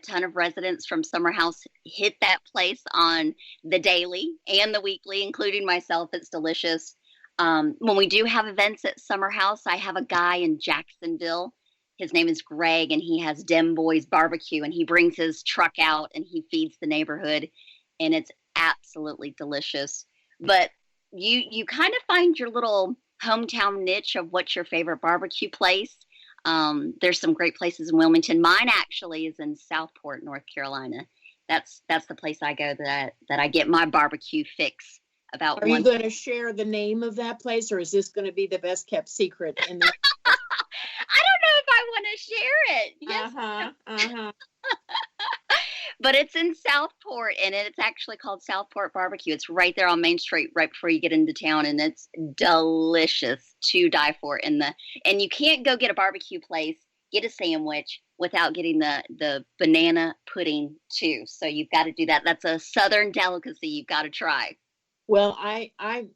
ton of residents from Summerhouse hit that place on the daily and the weekly, including myself. It's delicious. When we do have events at Summerhouse, I have a guy in Jacksonville. His name is Greg, and he has Dem Boys Barbecue, and he brings his truck out and he feeds the neighborhood, and it's absolutely delicious. But you kind of find your little hometown niche of what's your favorite barbecue place. There's some great places in Wilmington. Mine actually is in Southport, North Carolina. That's the place I go that I get my barbecue fix. Are you going to share the name of that place, or is this going to be the best kept secret in the I don't know if I want to share it. Yes. But it's in Southport, and it's actually called Southport Barbecue. It's right there on Main Street, right before you get into town, and it's delicious to die for. And you can't go get a barbecue place, get a sandwich without getting the banana pudding too. So you've got to do that. That's a Southern delicacy you've got to try. Well,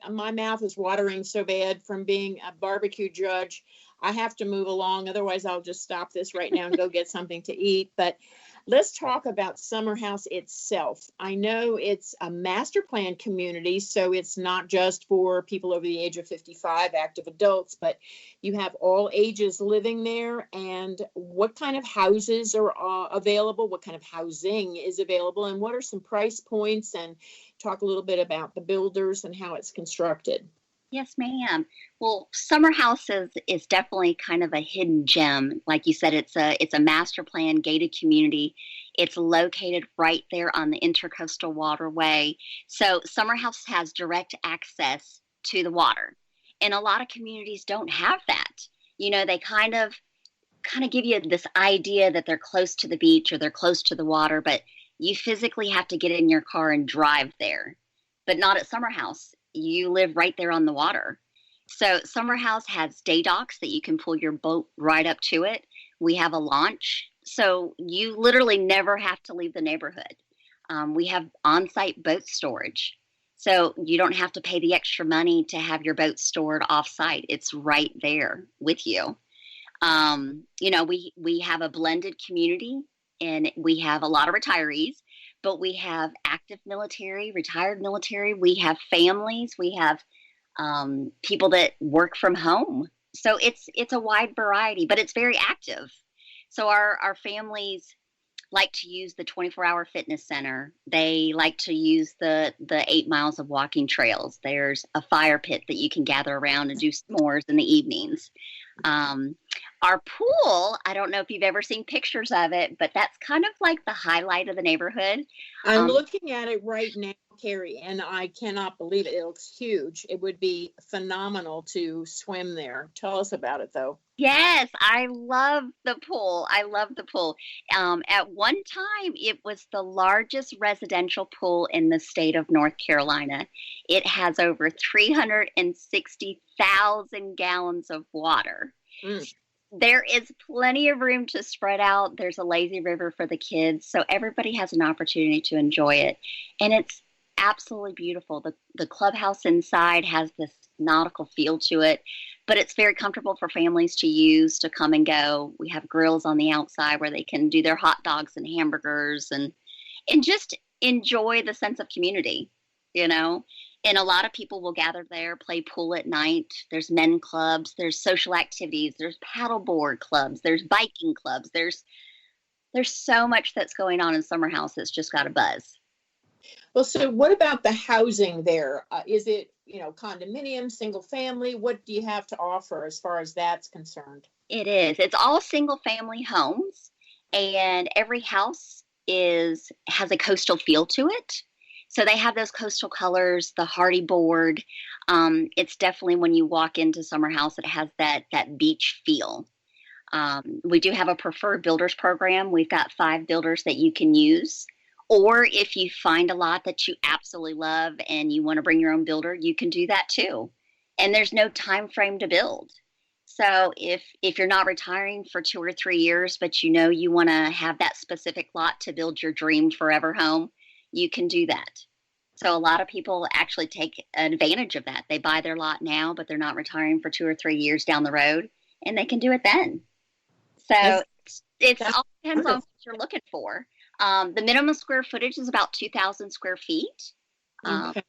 my mouth is watering so bad from being a barbecue judge. I have to move along. Otherwise, I'll just stop this right now and go get something to eat. But let's talk about Summerhouse itself. I know it's a master plan community, so it's not just for people over the age of 55, active adults, but you have all ages living there. And what kind of houses are available? What kind of housing is available? And what are some price points? And talk a little bit about the builders and how it's constructed. Yes, ma'am. Well, Summerhouse is definitely kind of a hidden gem. Like you said, it's a master plan gated community. It's located right there on the Intercoastal Waterway. So Summerhouse has direct access to the water. And a lot of communities don't have that. You know, they kind of give you this idea that they're close to the beach or they're close to the water, but you physically have to get in your car and drive there. But not at Summerhouse. You live right there on the water. So Summerhouse has day docks that you can pull your boat right up to it. We have a launch. So you literally never have to leave the neighborhood. We have on-site boat storage. So you don't have to pay the extra money to have your boat stored off-site. It's right there with you. You know, we have a blended community, and we have a lot of retirees. But we have active military, retired military. We have families. We have people that work from home. So it's a wide variety, but it's very active. So our families like to use the 24-hour fitness center. They like to use the 8 miles of walking trails. There's a fire pit that you can gather around and do s'mores in the evenings. Our pool, I don't know if you've ever seen pictures of it, but that's kind of like the highlight of the neighborhood. I'm looking at it right now, Carrie, and I cannot believe it. It looks huge. It would be phenomenal to swim there. Tell us about it, though. Yes, I love the pool. I love the pool. At one time, it was the largest residential pool in the state of North Carolina. It has over 360,000 gallons of water. There is plenty of room to spread out. There's a lazy river for the kids, so everybody has an opportunity to enjoy it. And it's absolutely beautiful. The clubhouse inside has this nautical feel to it, but it's very comfortable for families to use to come and go. We have grills on the outside where they can do their hot dogs and hamburgers and just enjoy the sense of community, you know. And a lot of people will gather there, play pool at night. There's men clubs, there's social activities, there's paddleboard clubs, there's biking clubs. There's so much that's going on in Summerhouse that's just got a buzz. Well, so what about the housing there? Is it, condominium, single family? What do you have to offer as far as that's concerned? It is. It's all single family homes, and every house has a coastal feel to it. So they have those coastal colors, the hardy board. It's definitely, when you walk into Summerhouse, it has that beach feel. We do have a preferred builders program. We've got 5 builders that you can use. Or if you find a lot that you absolutely love and you want to bring your own builder, you can do that too. And there's no time frame to build. So if you're not retiring for 2 or 3 years, but you want to have that specific lot to build your dream forever home, you can do that. So a lot of people actually take advantage of that. They buy their lot now, but they're not retiring for 2 or 3 years down the road, and they can do it then. So It That's all depends on wonderful. what you're looking for. The minimum square footage is about 2,000 square feet. Um, Okay.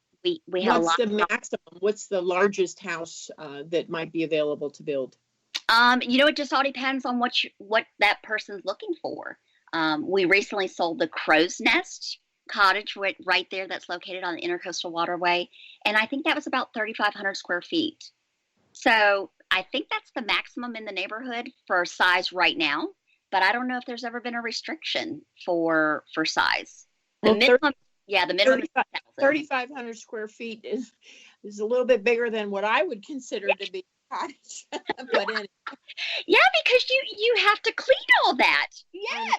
we have a What's lot. the maximum? What's the largest house that might be available to build? It just all depends on what that person's looking for. We recently sold the Crow's Nest cottage right there that's located on the Intercoastal Waterway, and I think that was about 3,500 square feet. So I think that's the maximum in the neighborhood for size right now, but I don't know if there's ever been a restriction for size. The Well, minimum, yeah, the minimum is 2,000. 3,500 square feet is a little bit bigger than what I would consider to be a cottage. But anyway, Yeah, because you have to clean all that. Yeah.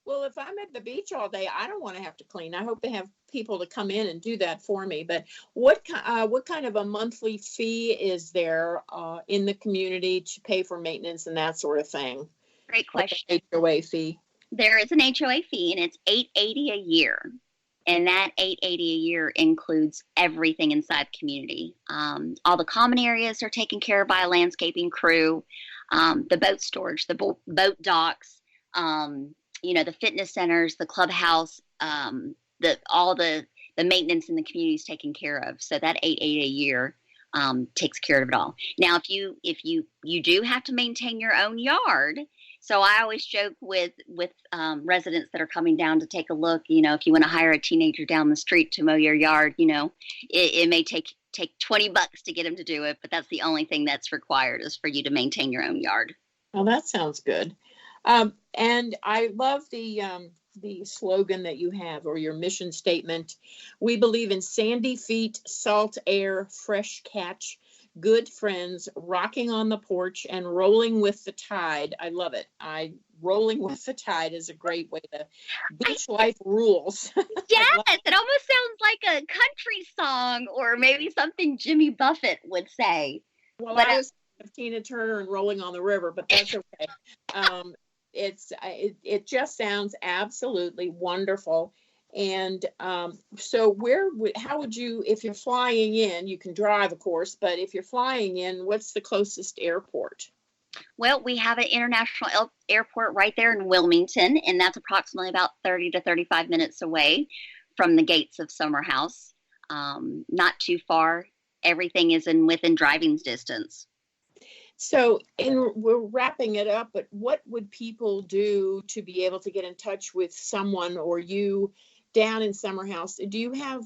well, if I'm at the beach all day, I don't want to have to clean. I hope they have people to come in and do that for me. But what kind of a monthly fee is there in the community to pay for maintenance and that sort of thing? Great Like question. an HOA fee. There is an HOA fee, and it's $880 a year. And that $880 a year includes everything inside the community. All the common areas are taken care of by a landscaping crew. The boat storage, the boat docks, the fitness centers, the clubhouse, all the maintenance in the community is taken care of. So that $880 a year takes care of it all. Now, if you do have to maintain your own yard. So I always joke with residents that are coming down to take a look, if you want to hire a teenager down the street to mow your yard, it may take $20 to get them to do it, but that's the only thing that's required is for you to maintain your own yard. Well, that sounds good. And I love the slogan that you have, or your mission statement. We believe in sandy feet, salt air, fresh catch, good friends, rocking on the porch, and rolling with the tide. I love it. Rolling with the tide is a great way to beach life rules. Yes, it almost sounds like a country song, or maybe something Jimmy Buffett would say. Well, but I was Tina Turner and Rolling on the River, but that's okay. It just sounds absolutely wonderful. And so how would you, if you're flying in, you can drive, of course, but if you're flying in, what's the closest airport? Well, we have an international airport right there in Wilmington, and that's approximately about 30 to 35 minutes away from the gates of Summerhouse. Not too far. Everything is within driving distance. So, we're wrapping it up, but what would people do to be able to get in touch with someone or you down in Summerhouse? Do you have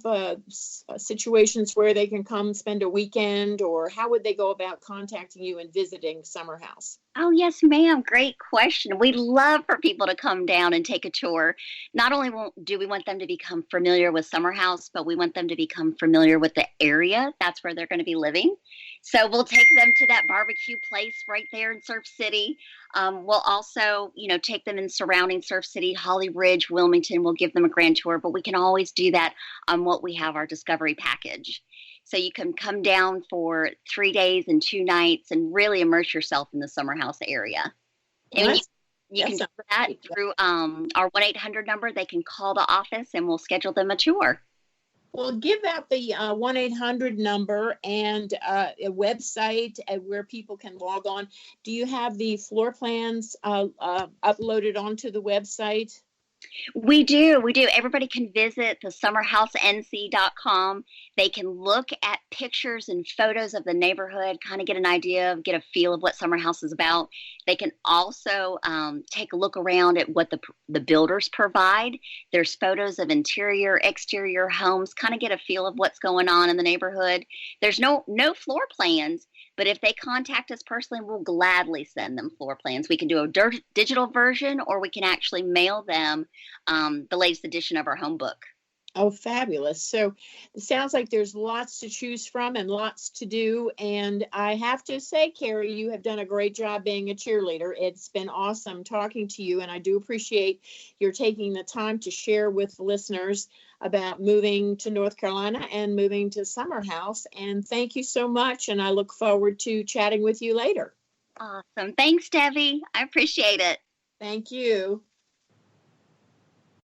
situations where they can come spend a weekend, or how would they go about contacting you and visiting Summerhouse? Oh, yes, ma'am. Great question. We'd love for people to come down and take a tour. Not only do we want them to become familiar with Summerhouse, but we want them to become familiar with the area. That's where they're going to be living. So we'll take them to that barbecue place right there in Surf City. We'll also, take them in surrounding Surf City, Holly Ridge, Wilmington. We'll give them a grand tour, but we can always do that on what we have, our Discovery package. So you can come down for 3 days and 2 nights and really immerse yourself in the Summerhouse area. And you can do that through our 1-800 number. They can call the office and we'll schedule them a tour. Well, give out the 1-800 number and a website where people can log on. Do you have the floor plans uploaded onto the website? We do. Everybody can visit the summerhousenc.com. They can look at pictures and photos of the neighborhood, kind of get an idea, get a feel of what Summerhouse is about. They can also take a look around at what the builders provide. There's photos of interior, exterior homes, kind of get a feel of what's going on in the neighborhood. There's no floor plans, but if they contact us personally, we'll gladly send them floor plans. We can do a digital version, or we can actually mail them the latest edition of our home book. Oh, fabulous. So it sounds like there's lots to choose from and lots to do. And I have to say, Carrie, you have done a great job being a cheerleader. It's been awesome talking to you. And I do appreciate your taking the time to share with listeners about moving to North Carolina and moving to Summerhouse. And thank you so much. And I look forward to chatting with you later. Awesome. Thanks, Debbie. I appreciate it. Thank you.